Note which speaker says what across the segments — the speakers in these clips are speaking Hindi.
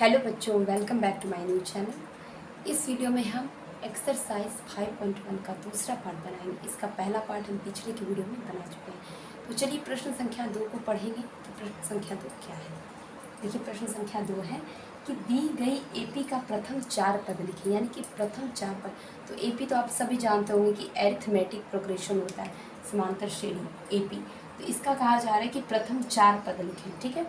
Speaker 1: हेलो बच्चों, welcome back to my new channel. इस वीडियो में हम एक्सरसाइज 5.1 का दूसरा पार्ट बनाएंगे। इसका पहला पार्ट हम पिछले की वीडियो में बना चुके हैं। तो चलिए प्रश्न संख्या 2 को पढ़ेंगे कि प्रश्न संख्या 2 क्या है। देखिए प्रश्न संख्या 2 है कि दी गई एपी का प्रथम 4 पद लिखें, यानी कि प्रथम 4 पद। तो एपी तो आप सभी जानते होंगे कि एरिथमेटिक प्रोग्रेशन होता है, समांतर श्रेणी एपी। तो इसका कहा जा रहा है कि प्रथम 4 पद लिखें। ठीक है,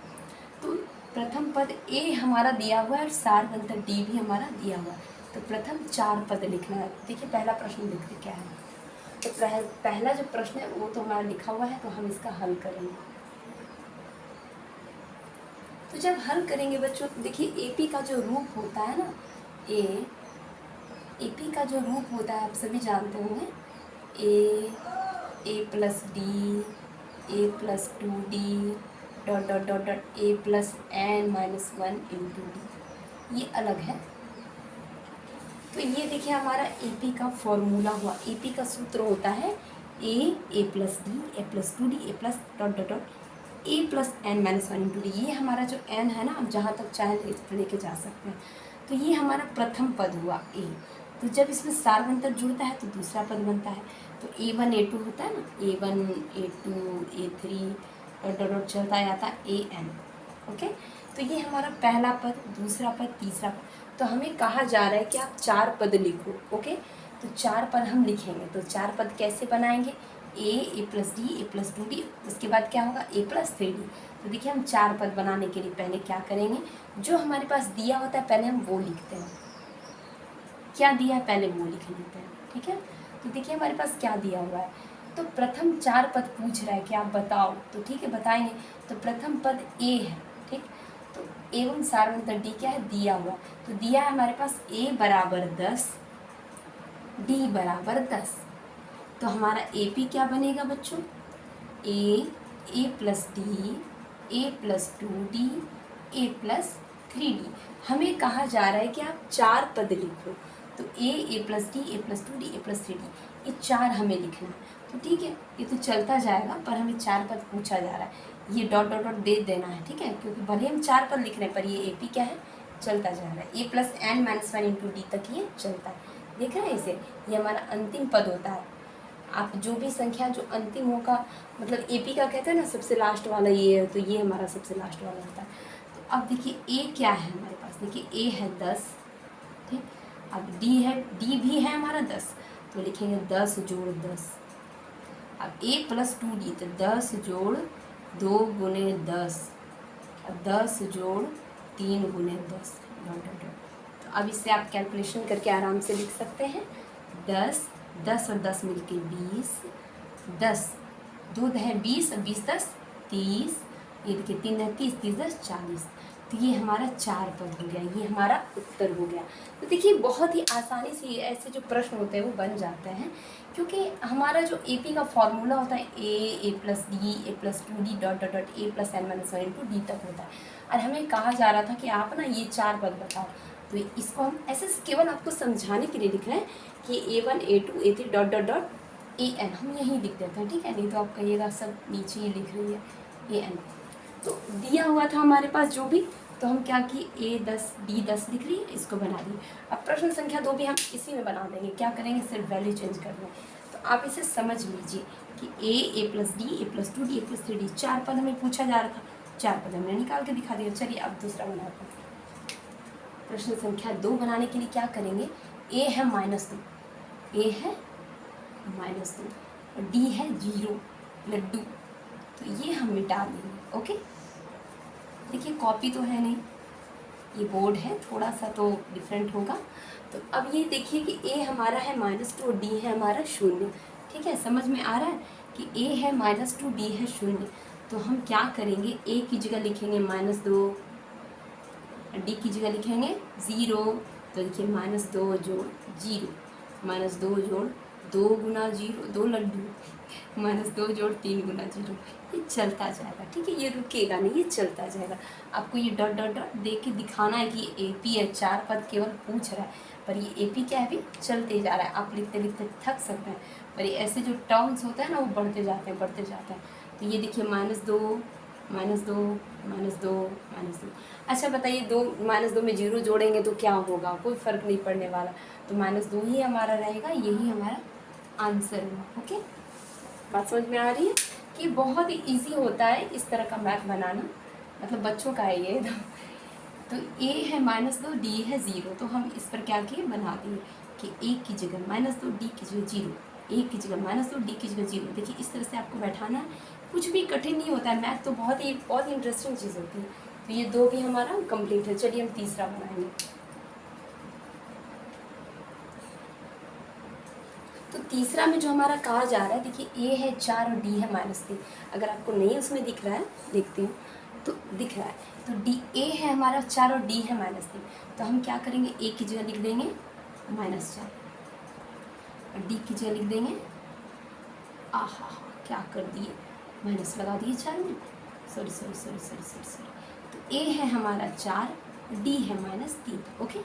Speaker 1: तो प्रथम पद ए हमारा दिया हुआ है और सारवंतर डी भी हमारा दिया हुआ है। तो प्रथम 4 पद लिखना है। देखिए पहला प्रश्न देखते क्या है। तो पहला जो प्रश्न है वो तो हमारा लिखा हुआ है, तो हम इसका हल करेंगे। तो जब हल करेंगे बच्चों, देखिए एपी का जो रूप होता है ना, एपी का जो रूप होता है आप सभी जानते होंगे, A plus D, A plus 2d dot dot dot dot A plus N minus 1 into D, ये अलग है। तो ये देखिए हमारा एपी का फॉर्मूला हुआ। एपी का सूत्र होता है a plus D, A plus 2d, a plus dot dot dot A plus N minus 1 into D. ये हमारा जो एन है ना, आप जहाँ तक चाहे लेके जा सकते हैं। तो ये हमारा प्रथम पद हुआ ए। तो जब इसमें सारवंतर जुड़ता है तो दूसरा पद बनता है। तो A1 A2 होता है ना, A1 A2 A3 dot dot dot चलता जाता है AN। ओके, तो ये हमारा पहला पद, दूसरा पद, तीसरा पद। तो हमें कहा जा रहा है कि आप 4 पद लिखो। ओके, तो 4 पद हम लिखेंगे। तो 4 पद कैसे बनाएंगे? ए प्लस डी, ए प्लस 2d, उसके बाद क्या होगा ए प्लस 3d। तो देखिए हम 4 पद बनाने के लिए पहले क्या करेंगे, जो हमारे पास दिया होता है पहले हम वो लिखते हैं। क्या दिया है पहले वो लिख लेते हैं। ठीक है, तो देखिए हमारे पास क्या दिया हुआ है। तो प्रथम 4 पद पूछ रहा है कि आप बताओ। तो ठीक है बताएंगे। तो प्रथम पद ए है। ठीक, तो एवं सारवंतर डी क्या है दिया हुआ। तो दिया है हमारे पास ए बराबर 10, डी बराबर 10। तो हमारा ए पी क्या बनेगा बच्चों? ए plus D, A plus 2d, a plus 3d। हमें कहा जा रहा है कि आप 4 पद लिखो। तो ए plus D, A plus 2d, a plus 3d, ये 4 हमें लिखना है। तो ठीक है, ये तो चलता जाएगा, पर हमें 4 पद पूछा जा रहा है। ये डॉट डॉट डॉट दे देना है। ठीक है, क्योंकि भले हम 4 पद लिख रहे हैं पर ये ए पी क्या है, चलता जा रहा है। A plus N minus 1 into d तक ये चलता है। देख रहे हैं इसे, ये हमारा अंतिम पद होता है। आप जो भी संख्या जो अंतिम होगा, मतलब एपी का कहते हैं ना सबसे लास्ट वाला ये है, तो ये हमारा सबसे लास्ट वाला होता है। तो अब देखिए ए क्या है हमारे पास, देखिए ए है 10। ठीक, अब डी है, डी भी है हमारा 10, तो लिखेंगे 10 जोड़ 10। अब ए प्लस 2d, तो 10 जोड़ 2 गुने 10, अब 10 जोड़ 3 गुने 10 डॉट डॉट डॉट। तो अब इससे आप कैलकुलेशन करके आराम से लिख सकते हैं। 10 और 10 मिलके 20, 10 2 है 20 और 20 10 30, ये देखिए 3 है 30, 30 10 40। तो ये हमारा 4 पद हो गया, ये हमारा उत्तर हो गया। तो देखिए बहुत ही आसानी से ऐसे जो प्रश्न होते हैं वो बन जाते हैं, क्योंकि हमारा जो एपी का फॉर्मूला होता है a plus D, A plus 2d dot dot dot A plus N minus 1 into d तक होता है। और हमें कहा जा रहा था कि आप ना ये 4 पद बताओ। तो इसको हम ऐसे केवल आपको समझाने के लिए लिख रहे हैं कि A1 A2 A3 dot dot dot AN, हम यहीं लिख देते हैं। ठीक है, नहीं तो आप कहिएगा सब नीचे ही लिख रही है AN। तो दिया हुआ था हमारे पास जो भी, तो हम क्या किए A10 D10 लिख रही है, इसको बना दिए। अब प्रश्न संख्या 2 भी हम इसी में बना देंगे। क्या करेंगे, सिर्फ वैल्यू चेंज कर देंगे। तो आप इसे समझ लीजिए कि A plus D, A plus 2d, a plus 3d, 4 पद हमें पूछा जा रहा था, 4 पद हमने निकाल के दिखा दिया। चलिए अब दूसरा बनाते हैं। प्रश्न संख्या 2 बनाने के लिए क्या करेंगे, ए है -2, ए है -2 और डी है 0 लड्डू, तो ये हम मिटा देंगे। ओके, देखिए कॉपी तो है नहीं, ये बोर्ड है, थोड़ा सा तो डिफरेंट होगा। तो अब ये देखिए कि ए हमारा है -2 और डी है हमारा 0। ठीक है, समझ में आ रहा है कि ए है -2, डी है 0। तो हम क्या करेंगे, ए की जगह लिखेंगे -2, डी की जगह लिखेंगे 0। तो देखिए -2 जोड़ 0, -2 जोड़ 2 गुना 0, 2 लड्डू, -2 जोड़ 3 गुना 0, ये चलता जाएगा। ठीक है, ये रुकेगा नहीं, ये चलता जाएगा। आपको ये डॉट डॉट डॉट दे के दिखाना है कि ए पी है, 4 पद केवल पूछ रहा है, पर ये ए पी क्या है भी चलते जा रहा है। आप लिखते लिखते थक सकते हैं, पर ये ऐसे जो टर्म्स होते हैं ना वो बढ़ते जाते हैं बढ़ते जाते हैं। तो ये देखिए -2 -2 -2 -2। अच्छा बताइए, 2 -2 में 0 जोड़ेंगे तो क्या होगा? कोई फ़र्क नहीं पड़ने वाला, तो -2 ही हमारा रहेगा, यही हमारा आंसर हुआ। ओके, बात समझ में आ रही है कि बहुत ही ईजी होता है इस तरह का मैथ बनाना, मतलब बच्चों का है ये। तो a है -2, d है 0, तो हम इस पर क्या किए, बना दिए कि a की जगह -2, d की जगह 0, a की जगह -2, d की जगह 0। देखिए इस तरह से आपको बैठाना है, कुछ भी कठिन नहीं होता है, मैथ तो बहुत ही इंटरेस्टिंग चीज़ होती है। तो ये 2 भी हमारा कंप्लीट है। चलिए हम तीसरा बनाएंगे। तो तीसरा में जो हमारा कहा जा रहा है, देखिए a है 4 और d है -3। अगर आपको नहीं उसमें दिख रहा है, देखते हैं तो दिख रहा है। तो a है हमारा 4 और d है -3, तो हम क्या करेंगे, a की जगह लिख देंगे -4 और d की जगह लिख देंगे, आहा क्या कर दिए, माइनस लगा दिए 4 में, sorry sorry sorry sorry sorry sorry. तो a है हमारा 4, d है -3। ओके,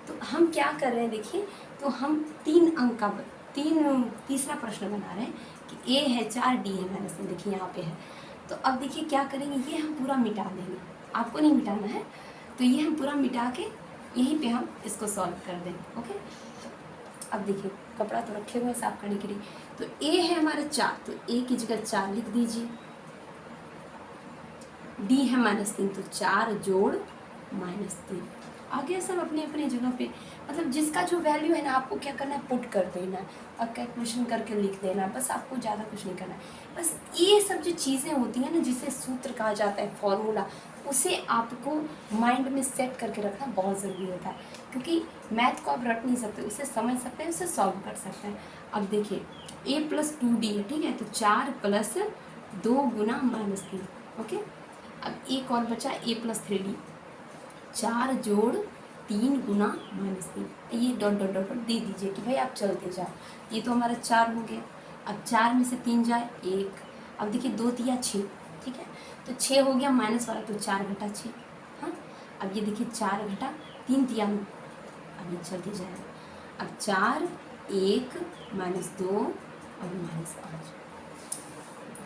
Speaker 1: तो हम क्या कर रहे हैं, देखिए तो हम 3 अंक का तीसरा प्रश्न बना रहे हैं कि a है 4, d है -3। देखिए यहाँ पे है, तो अब देखिए क्या करेंगे, ये हम पूरा मिटा देंगे, आपको नहीं मिटाना है, तो ये हम पूरा मिटा के यहीं पे हम इसको सॉल्व कर देंगे। ओके, अब देखिए कपड़ा तो रखे हुए हैं साफ करने के लिए। तो a है हमारा 4, तो a की जगह 4 लिख दीजिए, d है -3, तो 4 जोड़ -3। आगे सब अपनी अपनी जगह पे, मतलब जिसका जो वैल्यू है ना, आपको क्या करना है, पुट कर देना है और कैलकुलेशन करके लिख देना है, बस आपको ज़्यादा कुछ नहीं करना है। बस ये सब जो चीज़ें होती हैं ना, जिसे सूत्र कहा जाता है, फॉर्मूला, उसे आपको माइंड में सेट करके रखना बहुत ज़रूरी होता है, क्योंकि मैथ को आप रट नहीं सकते, उसे समझ सकते हैं, उसे सॉल्व कर सकते हैं। अब देखिए a + 2d है, ठीक है, तो 4 + 2 गुना -3। ओके, अब एक और बचा a + 3d, 4 जोड़ 3 गुना -3। ये डॉट डॉट डॉट दे दीजिए कि भाई आप चलते जाओ। ये तो हमारा 4 हो गया, अब 4 में से 3 जाए 1, अब देखिए 2 तिया 6, ठीक है, तो 6 हो गया माइनस वाला, तो 4 घटा 6। हाँ, अब ये देखिए 4 घटा 3 तिया 9, अब ये चलते जाएगा। अब 4 1 -2 और -5।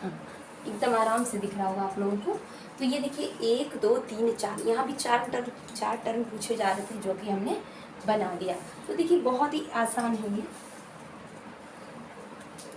Speaker 1: हाँ, एकदम आराम से दिख रहा होगा आप लोगों को। तो ये देखिए 1 2 3 4, यहाँ भी 4 टर्म पूछे जा रहे थे, जो कि हमने बना दिया। तो देखिए बहुत ही आसान है ये,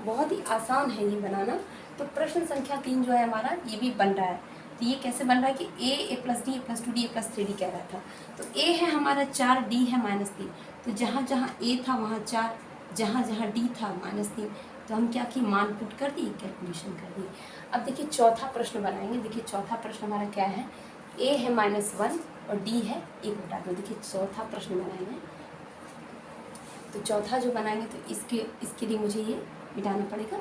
Speaker 1: बहुत ही आसान है ये बनाना। तो प्रश्न संख्या 3 जो है हमारा, ये भी बन रहा है। तो ये कैसे बन रहा है कि a + d + 2d + 3d कह रहा था। तो a है हमारा 4, d है -3, तो जहाँ जहाँ a था वहाँ 4, जहाँ जहाँ d था -3, तो हम क्या किए, मान पुट कर दिए, कैलकुलेशन कर दिए। अब देखिए चौथा प्रश्न बनाएंगे। देखिए चौथा प्रश्न हमारा क्या है, a है -1 और d है 1/2। देखिए चौथा प्रश्न बनाएंगे। तो चौथा जो बनाएंगे, तो इसके लिए मुझे ये मिटाना पड़ेगा।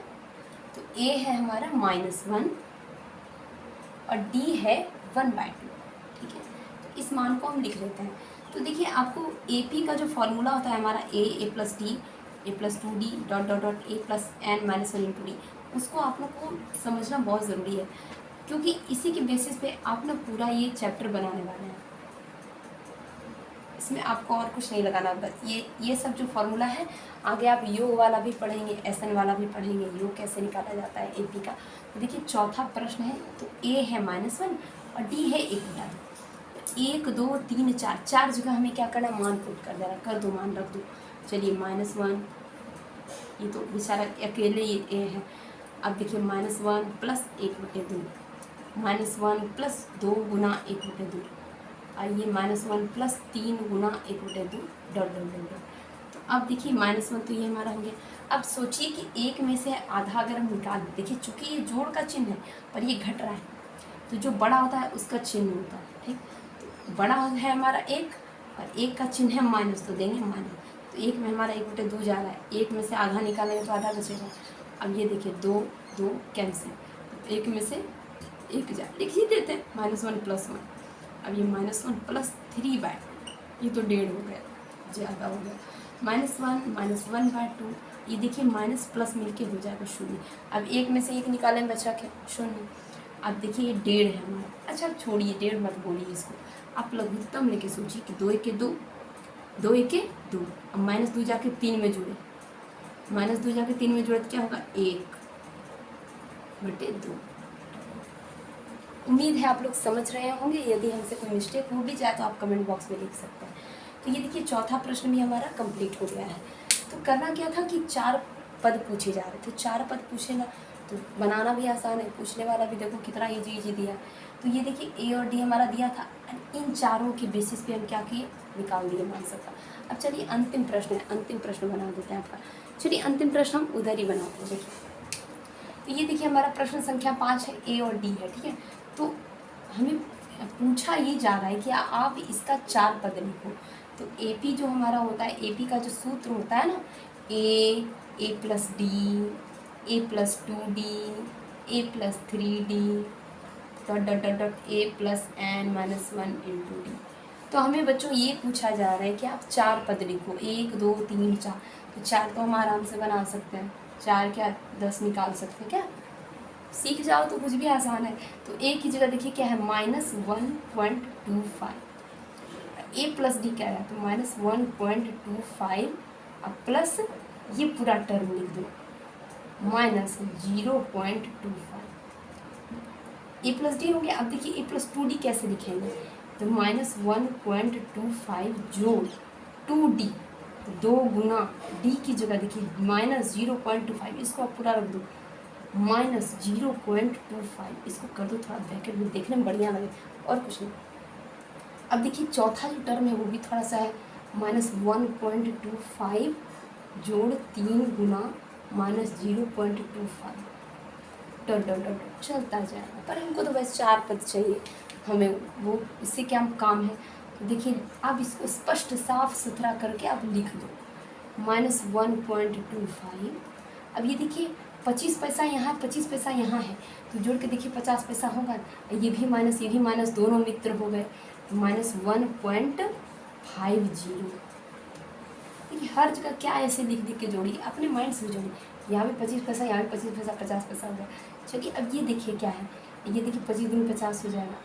Speaker 1: तो a है हमारा -1 और d है 1/2, ठीक है, तो इस मान को हम लिख लेते हैं। तो देखिए आपको AP का जो फॉर्मूला होता है हमारा a + d a + 2d dot dot dot a + n - 1 × d, उसको आप लोग को समझना बहुत ज़रूरी है, क्योंकि इसी के बेसिस पे आप ना पूरा ये चैप्टर बनाने वाले हैं। इसमें आपको और कुछ नहीं लगाना, बस ये सब जो फॉर्मूला है, आगे आप योग वाला भी पढ़ेंगे, SN वाला भी पढ़ेंगे, योग कैसे निकाला जाता है AP का। तो देखिए चौथा प्रश्न है, तो a है -1 और d है 1/2। 1 2 3 4, 4 जगह हमें क्या करना, मान पुट कर देना, कर दो मान रख दो। चलिए -1, ये तो बेचारा अकेले ये a है। अब देखिए -1 + 1/2, -1 + 2 गुना 1/2, आइए -1 + 3 गुना 1/2 डॉट डॉट डॉट डॉट। तो अब देखिए -1 तो ये हमारा हो गया। अब सोचिए कि एक में से आधा अगर हम निकाल दें, देखिए चूंकि ये जोड़ का चिन्ह है पर ये घट रहा है, तो जो बड़ा होता है उसका चिन्ह होता है, ठीक। तो बड़ा है हमारा 1 और 1 का चिन्ह है माइनस, तो देंगे माइनस। तो 1 में हमारा 1/2 जा रहा है, 1 में से आधा निकालेंगे तो आधा बचेगा। अब ये देखिए 2 2 कैंसिल, तो 1 में से 1 जा, लिख ही देते हैं -1 + 1। अब ये -1 + 3/2, ये तो 1.5 हो गया, ज़्यादा हो गया। -1 - 1/2, ये देखिए माइनस प्लस मिलके हो जाएगा 0। अब 1 में से 1 निकालें, बचा क्या, 0। अब देखिए ये 1.5 है हमारा। अच्छा छोड़िए, 1.5 मत बोलिए इसको, आप लघुत्तम लेके सोचिए कि 2 1 2, 2 1 2। अब -2 जाके 3 में जुड़े, -2 जाके 3 में जुड़े तो क्या होगा, 1/2। उम्मीद है आप लोग समझ रहे होंगे। यदि हमसे कोई मिस्टेक हो भी जाए तो आप कमेंट बॉक्स में लिख सकते हैं। तो ये देखिए चौथा प्रश्न भी हमारा कंप्लीट हो गया है। तो करना क्या था कि 4 पद पूछे जा रहे थे। 4 पद पूछे ना तो बनाना भी आसान है, पूछने वाला भी देखो कितना ईजी दिया। तो ये देखिए ए और डी हमारा दिया था, इन चारों के बेसिस पे हम क्या किए, निकाल दिए मान सकता। अब चलिए अंतिम प्रश्न है, अंतिम प्रश्न बना देते हैं आपका। चलिए अंतिम प्रश्न हम उधर ही बनाते हैं। देखिए तो ये देखिए हमारा प्रश्न संख्या 5 है, ए और डी है, ठीक है। तो हमें पूछा ये जा रहा है कि आप इसका 4 पद लिखो। तो ए पी जो हमारा होता है, ए पी का जो सूत्र होता है ना, a plus D, A plus 2d, a plus 3d dot dot dot dot A plus n minus 1 into d. तो हमें बच्चों ये पूछा जा रहा है कि आप 4 पद लिखो, 1 2 3 4। तो 4 तो हम आराम से बना सकते हैं, 4 क्या 10 निकाल सकते हैं क्या, सीख जाओ तो कुछ भी आसान है। तो ए की जगह देखिए क्या है, -1.25। ए प्लस डी क्या है, तो -1.25 अब प्लस ये पूरा टर्म लिख दो -0.25। ए प्लस डी हो गया। अब देखिए ए प्लस 2d कैसे लिखेंगे, तो -1.25 जोड़ 2d, 2 गुना डी की जगह देखिए -0.25, इसको आप पूरा रख दो -0.25, इसको कर दो थोड़ा ब्रैकेट में, देखने में बढ़िया लगे और कुछ नहीं। अब देखिए चौथा जो टर्म है वो भी थोड़ा सा है, -1.25 जोड़ 3 गुना -0.25 डॉट डॉट डॉट चलता जाएगा। पर हमको तो बस 4 पद चाहिए, हमें वो इससे क्या काम है। तो देखिए आप इसको स्पष्ट साफ सुथरा करके आप लिख दो -1.25। अब ये देखिए 25 पैसा यहाँ, 25 पैसा यहाँ है, तो जोड़ के देखिए 50 पैसा होगा, ये भी माइनस दोनों मित्र हो गए, तो -1.50। देखिए हर जगह क्या ऐसे लिख के जोड़िए, अपने माइंड से जोड़िए, यहाँ भी 25 पैसा, यहाँ भी 25 पैसा, 50 पैसा हो गया। चलिए अब ये देखिए क्या है, ये देखिए 25 दूनी 50 हो जाएगा,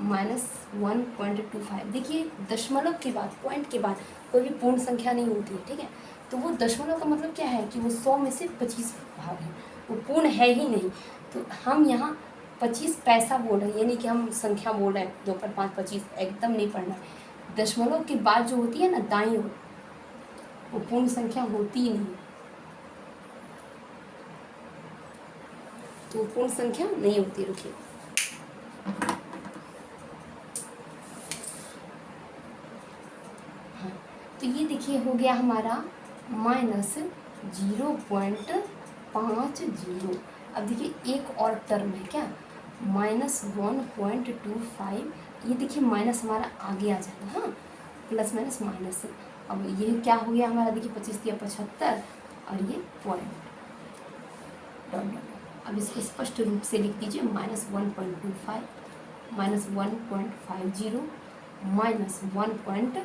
Speaker 1: -1.25। देखिए दशमलव के बाद, पॉइंट के बाद कोई भी पूर्ण संख्या नहीं होती है, ठीक है। तो वो दशमलव का मतलब क्या है कि वो 100 में से 25 भाग है, वो पूर्ण है ही नहीं। तो हम यहाँ 25 पैसा बोल रहे हैं, यानी कि हम संख्या बोल रहे हैं, 2 पर 5 25, एकदम नहीं पढ़ना है। दशमलव के बाद जो होती है ना दाईं ओर, वो पूर्ण संख्या होती ही नहीं, तो पूर्ण संख्या नहीं होती। रुकिए हाँ, तो ये देखिए हो गया हमारा -0.50। अब देखिए एक और टर्म है क्या, -1.25। ये देखिए माइनस हमारा आगे आ जाएगा, हाँ प्लस माइनस माइनस। अब ये क्या हो गया हमारा, देखिए 25 या 75 और ये पॉइंट डॉट डॉट। अब इसको स्पष्ट रूप से लिख दीजिए -1.25 -1.50 -1.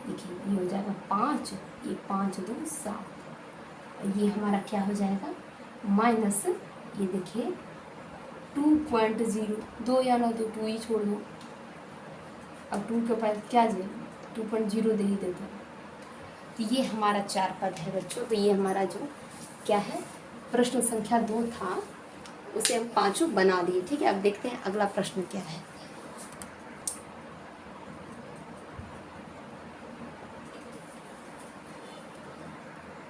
Speaker 1: देखिए ये हो जाएगा 5, ये 5 2 7, ये हमारा क्या हो जाएगा माइनस, ये देखिए 2.0, 2 या ना 2 ही छोड़ दो, अब 2 के ऊपर क्या जाए 2.0 दे ही देते हैं। तो ये हमारा 4 पद है बच्चों। तो ये हमारा जो क्या है प्रश्न संख्या 2 था, उसे हम 5 बना दिए, ठीक है। अब देखते हैं अगला प्रश्न क्या है।